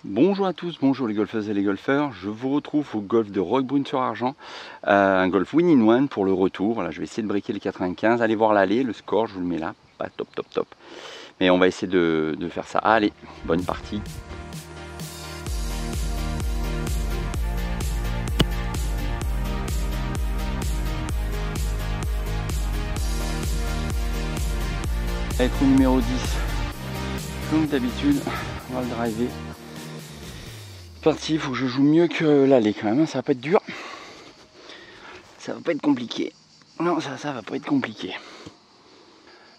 Bonjour à tous, bonjour les golfeuses et les golfeurs. Je vous retrouve au golf de Roquebrune-sur-Argent, un golf win-in-one pour le retour. Voilà, je vais essayer de briquer les 95. Allez voir l'allée, le score, je vous le mets là, pas top. Mais on va essayer de faire ça. Allez, bonne partie. Allez, trou numéro 10. Comme d'habitude, on va le driver. Parti, il faut que je joue mieux que l'allée quand même, ça va pas être dur. Ça va pas être compliqué. Non, ça va pas être compliqué.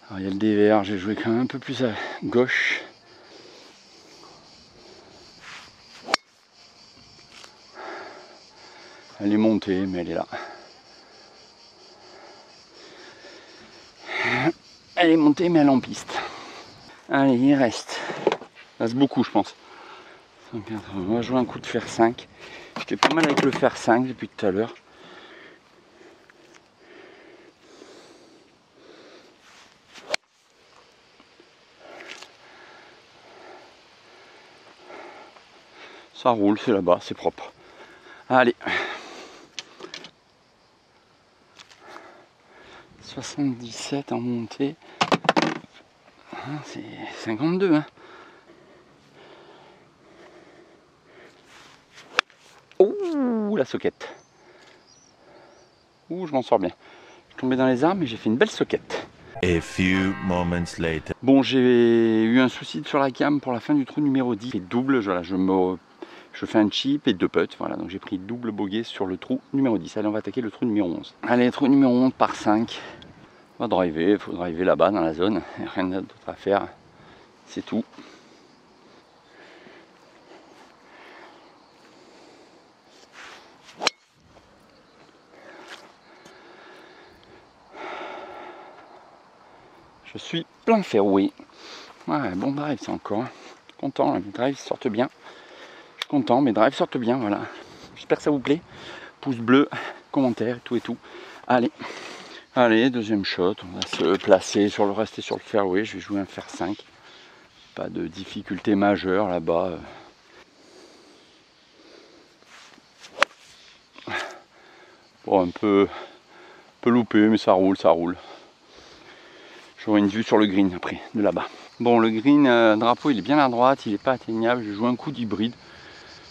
Alors il y a le DVR, j'ai joué quand même un peu plus à gauche. Elle est montée, mais elle est là. Elle est montée, mais elle est en piste. Allez, il reste. Il reste beaucoup, je pense. On va jouer un coup de fer 5. J'étais pas mal avec le fer 5 depuis tout à l'heure. Ça roule, c'est là-bas, c'est propre. Allez. 77 en montée. C'est 52. Hein. Ouh, la soquette. Ouh, je m'en sors bien. Je suis tombé dans les arbres, mais j'ai fait une belle soquette. A few moments later. Bon, j'ai eu un souci sur la cam pour la fin du trou numéro 10. Et double, voilà, je fais un chip et 2 putts. Voilà, donc j'ai pris double bogey sur le trou numéro 10. Allez, on va attaquer le trou numéro 11. Allez, trou numéro 11 par 5. On va driver, il faut driver là-bas dans la zone. Il n'y a rien d'autre à faire. C'est tout. Je suis plein fairway. Ouais, bon drive, c'est encore. Content, mes drives sortent bien. Je suis content, mes drives sortent bien, voilà. J'espère que ça vous plaît. Pouce bleu, commentaire, tout et tout. Allez, deuxième shot. On va se placer sur le rester sur le fairway. Je vais jouer un fer 5. Pas de difficulté majeure là-bas. Bon, un peu loupé, mais ça roule. J'aurai une vue sur le green après, de là-bas. Bon, le green drapeau, il est bien à droite, il n'est pas atteignable. Je joue un coup d'hybride.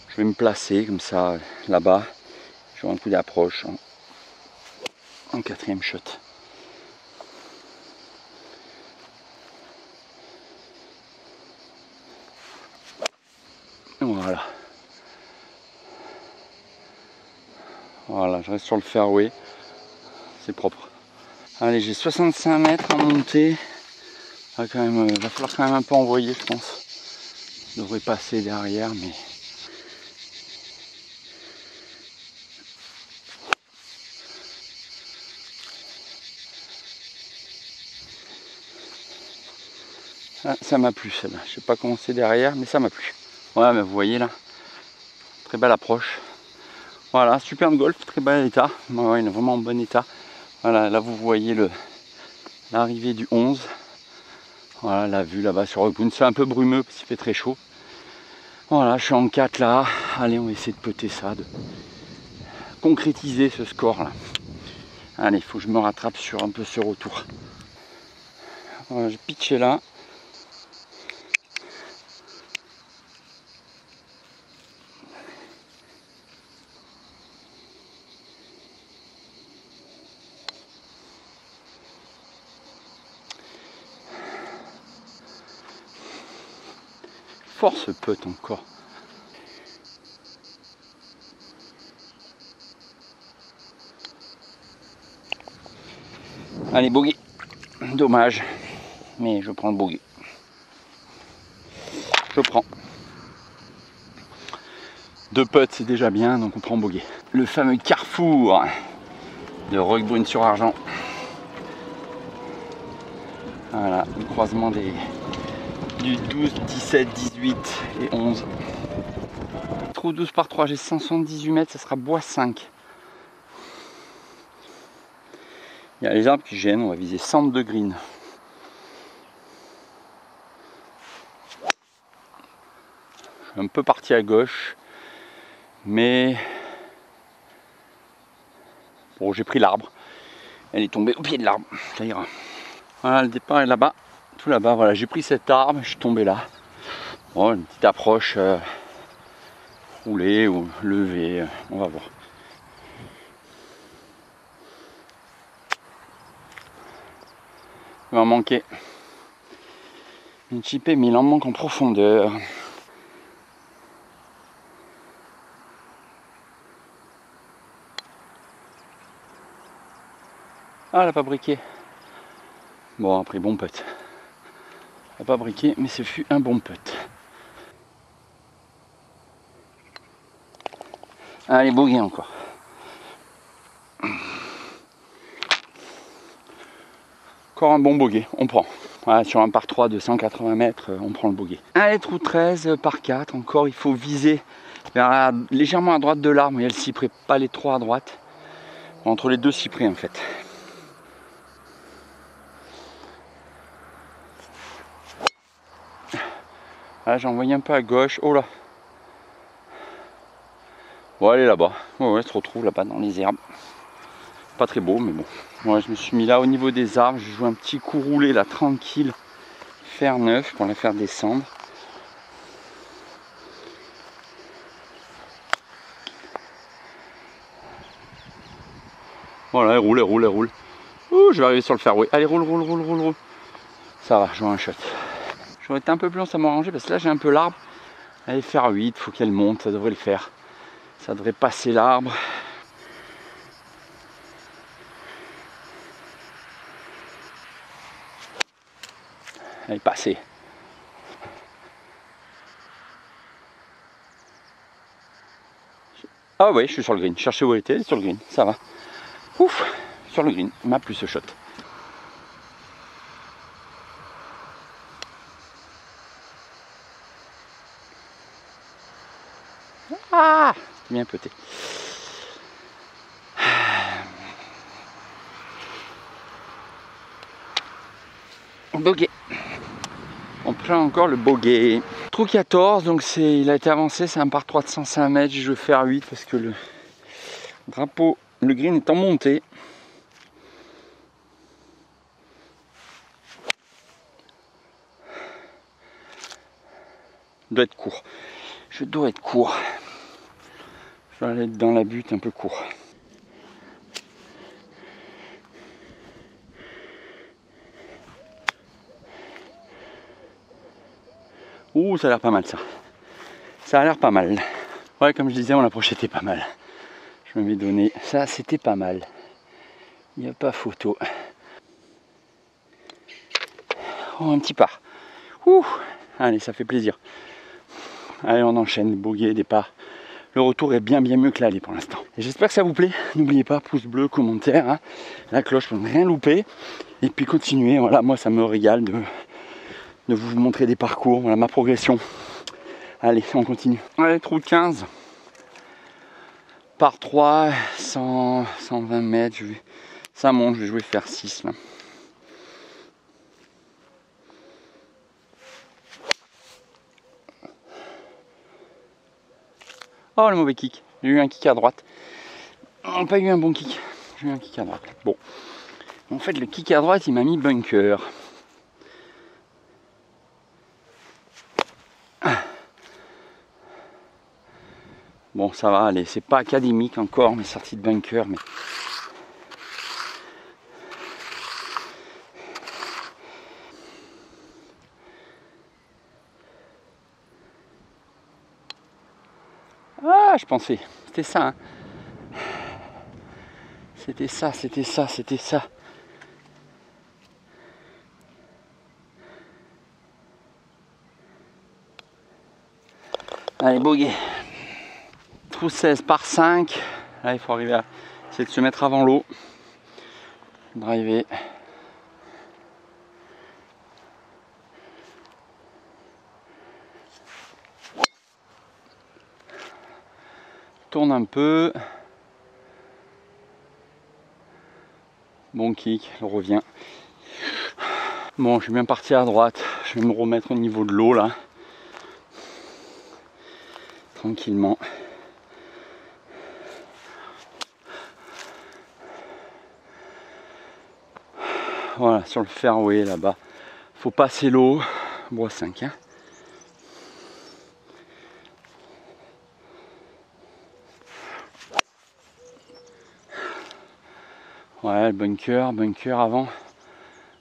Je vais me placer comme ça, là-bas. Je joue un coup d'approche en 4e shot. Voilà. Voilà, je reste sur le fairway. C'est propre. Allez, j'ai 65 mètres à monter. Va falloir quand même un peu envoyer, je pense. Je devrais passer derrière, mais... Ah, ça m'a plu celle-là. Je sais pas comment c'est derrière, mais ça m'a plu. Ouais, mais vous voyez là, très belle approche. Voilà, superbe golf, très bel état. Ouais, il est vraiment en bon état. Voilà, là vous voyez l'arrivée du 11. Voilà, la vue là-bas sur Roquebrune. C'est un peu brumeux parce qu'il fait très chaud. Voilà, je suis en 4 là. Allez, on va essayer de putter ça, de concrétiser ce score là. Allez, il faut que je me rattrape sur un peu ce retour. Voilà, j'ai pitché là. Force putt encore. Allez, bogey. Dommage, mais je prends le bogey. Je prends. 2 putts, c'est déjà bien, donc on prend bogey. Le fameux carrefour de Roquebrune-sur-Argent. Voilà, le croisement du 12, 17, 18 et 11. Trou 12 par 3, j'ai 178 mètres, ça sera bois 5. Il y a les arbres qui gênent, on va viser centre de green. suis un peu parti à gauche, mais bon, j'ai pris l'arbre. Elle est tombée au pied de l'arbre, ça ira. Voilà, le départ est là-bas, tout là-bas. Voilà, j'ai pris cet arbre, je suis tombé là. Bon, une petite approche roulée ou levée, on va voir. Il va manquer une chipée, mais il en manque en profondeur. Ah, elle a pas briqué. Bon, après, bon putt. Elle a pas briqué, mais ce fut un bon putt. Allez, bogey encore. Encore un bon bogey, on prend. Voilà, sur un par 3 de 180 mètres, on prend le bogey. Allez, trou 13 par 4. Encore, il faut viser vers légèrement à droite de l'arbre. Il y a le cyprès, pas les trois à droite. Entre les deux cyprès, en fait. Là, j'ai envoyé un peu à gauche. Oh là! Bon, elle est là-bas. Ouais, elle se retrouve là-bas dans les herbes. Pas très beau, mais bon. Moi, je me suis mis là au niveau des arbres. Je joue un petit coup roulé là, tranquille. Fer neuf pour la faire descendre. Voilà, elle roule, elle roule, elle roule. Ouh, je vais arriver sur le fairway. Allez, roule, roule, roule, roule, roule. Ça va, je vois un shot. J'aurais été un peu plus long, ça m'arrangeait parce que là j'ai un peu l'arbre. Allez, faire 8, faut qu'elle monte, ça devrait le faire. Ça devrait passer l'arbre. Elle est passée. Ah ouais, je suis sur le green. Cherchez où elle était, elle est sur le green, ça va. Ouf, sur le green, il m'a plu ce shot. Ah, c'est bien pété. Bogey. On prend encore le bogey. Trou 14, donc il a été avancé, c'est un par 3 de 105 mètres. Je vais faire 8 parce que le drapeau, le green est en montée. Je dois être court. Je dois être court. Je vais aller dans la butte un peu court. Ouh, ça a l'air pas mal ça. Ça a l'air pas mal. Ouais, comme je disais, mon approche était pas mal. Je me mets donné. Ça, c'était pas mal. Il n'y a pas photo. Oh, un petit par. Ouh, allez, ça fait plaisir. Allez, on enchaîne. Bogey, départ. Le retour est bien mieux que l'aller pour l'instant. Et j'espère que ça vous plaît. N'oubliez pas, pouce bleu, commentaire, hein, la cloche pour ne rien louper. Et puis continuez. Voilà, moi, ça me régale de vous montrer des parcours. Voilà ma progression. Allez, on continue. Allez, trou 15. Par 3, 120 mètres. Ça monte, je vais jouer faire 6 là. Oh, le mauvais kick. J'ai eu un kick à droite. Non, pas eu un bon kick. J'ai eu un kick à droite. Bon. En fait, le kick à droite, il m'a mis bunker. Bon, ça va, allez, c'est pas académique encore, mes sorties de bunker, mais... Ah, je pensais, c'était ça, hein. C'était ça, c'était ça, c'était ça. Allez, bogey. Trou 16 par 5. Là, il faut arriver à essayer de se mettre avant l'eau. Driver. Tourne un peu. Bon kick, on revient. Bon, je suis bien parti à droite. Je vais me remettre au niveau de l'eau là. tranquillement. Voilà, sur le fairway là-bas. Faut passer l'eau. Bois 5. Hein. Ouais, le bunker avant.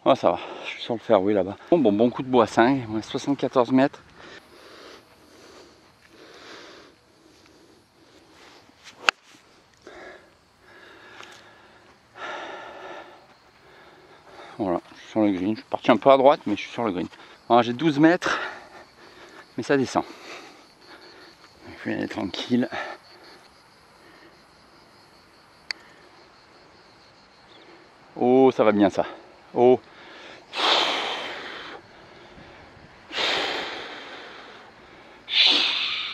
Oh, ça va, je suis sur le fairway là-bas. Bon coup de bois 5, 74 mètres. Voilà, je suis sur le green. Je suis parti un peu à droite, mais je suis sur le green. Alors j'ai 12 mètres, mais ça descend. Je vais aller tranquille. Oh, ça va bien ça. Oh.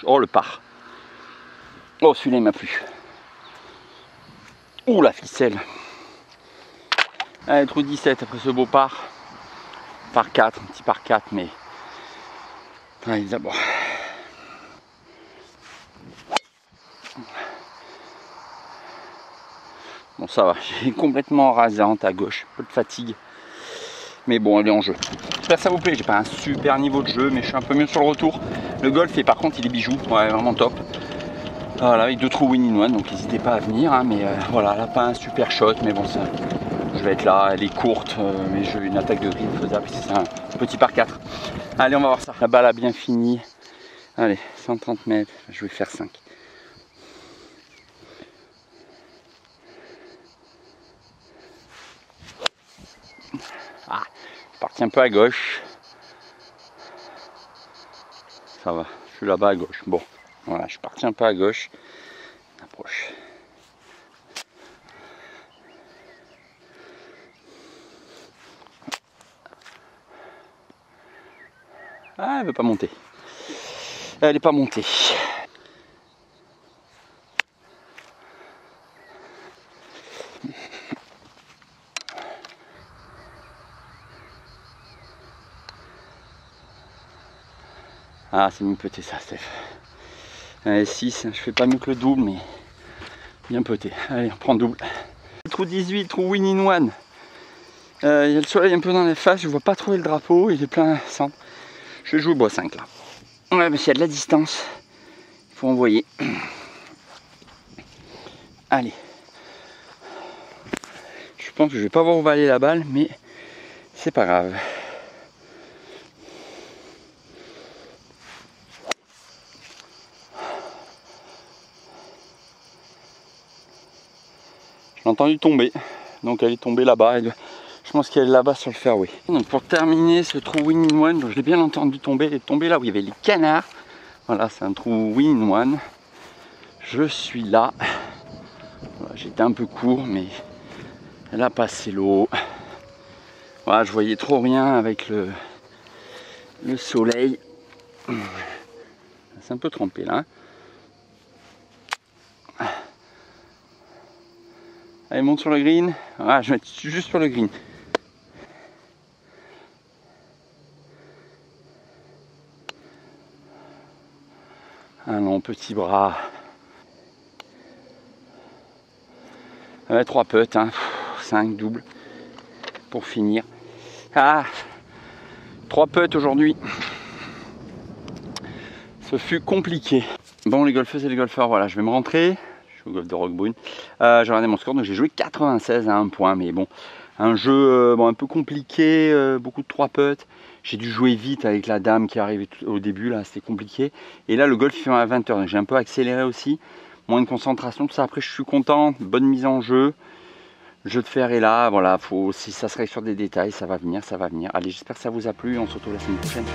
Oh, le par. Oh, celui-là il m'a plu. Oh, la ficelle. Allez, trou 17 après ce beau par. Par 4, un petit par 4, mais. Allez, d'abord. Bon, ça va, j'ai complètement rasante à gauche, un peu de fatigue. Mais bon, elle est en jeu. J'espère que ça vous plaît. J'ai pas un super niveau de jeu, mais je suis un peu mieux sur le retour. Le golf, et par contre, il est bijou. Ouais, vraiment top. Voilà, avec 2 trous win-in-one, donc n'hésitez pas à venir. Hein, mais voilà, là, pas un super shot, mais bon, ça, je vais être là. Elle est courte, mais j'ai une attaque de green faisable. C'est un petit par 4. Allez, on va voir ça. La balle a bien fini. Allez, 130 mètres. Je vais faire 5. Ah, je parti un peu à gauche. Ça va, je suis là-bas à gauche. Bon, voilà, je suis parti un peu à gauche. Approche. Ah, elle veut pas monter. Elle n'est pas montée. Ah, c'est mieux pété ça, Steph. Allez, 6, je fais pas mieux que le double, mais bien pété. Allez, on prend double. Trou 18, trou win-in-one. Il y a le soleil un peu dans les faces, je vois pas trouver le drapeau, il est plein centre. Je vais jouer bois 5 là. Ouais, mais s'il y a de la distance, il faut envoyer. Allez. Je pense que je vais pas voir où va aller la balle, mais c'est pas grave. Je l'ai entendu tomber, donc elle est tombée là-bas. Je pense qu'elle est là-bas sur le fairway. Donc pour terminer ce trou win-in-one, je l'ai bien entendu tomber. Elle est tombée là où il y avait les canards. Voilà, c'est un trou win-in-one. Je suis là. Voilà, j'étais un peu court, mais elle a passé l'eau. Voilà, je voyais trop rien avec le soleil. C'est un peu trempé là. Allez, monte sur le green. Voilà, je vais mettre juste sur le green. Un long petit bras. 3 putts, hein. 5 doubles pour finir. Ah, 3 putts aujourd'hui. Ce fut compliqué. Bon, les golfeuses et les golfeurs, voilà, je vais me rentrer. Je suis au golf de Roquebrune. J'ai regardé mon score, donc j'ai joué 96 à 1 point, mais bon, un jeu un peu compliqué, beaucoup de 3 putts. J'ai dû jouer vite avec la dame qui est arrivée au début, là, c'était compliqué. Et là, le golf il fait à 20h, donc j'ai un peu accéléré aussi. Moins de concentration, tout ça. Après, je suis content, bonne mise en jeu. Le jeu de fer est là, voilà, si ça se règle sur des détails, ça va venir, ça va venir. Allez, j'espère que ça vous a plu, on se retrouve la semaine prochaine.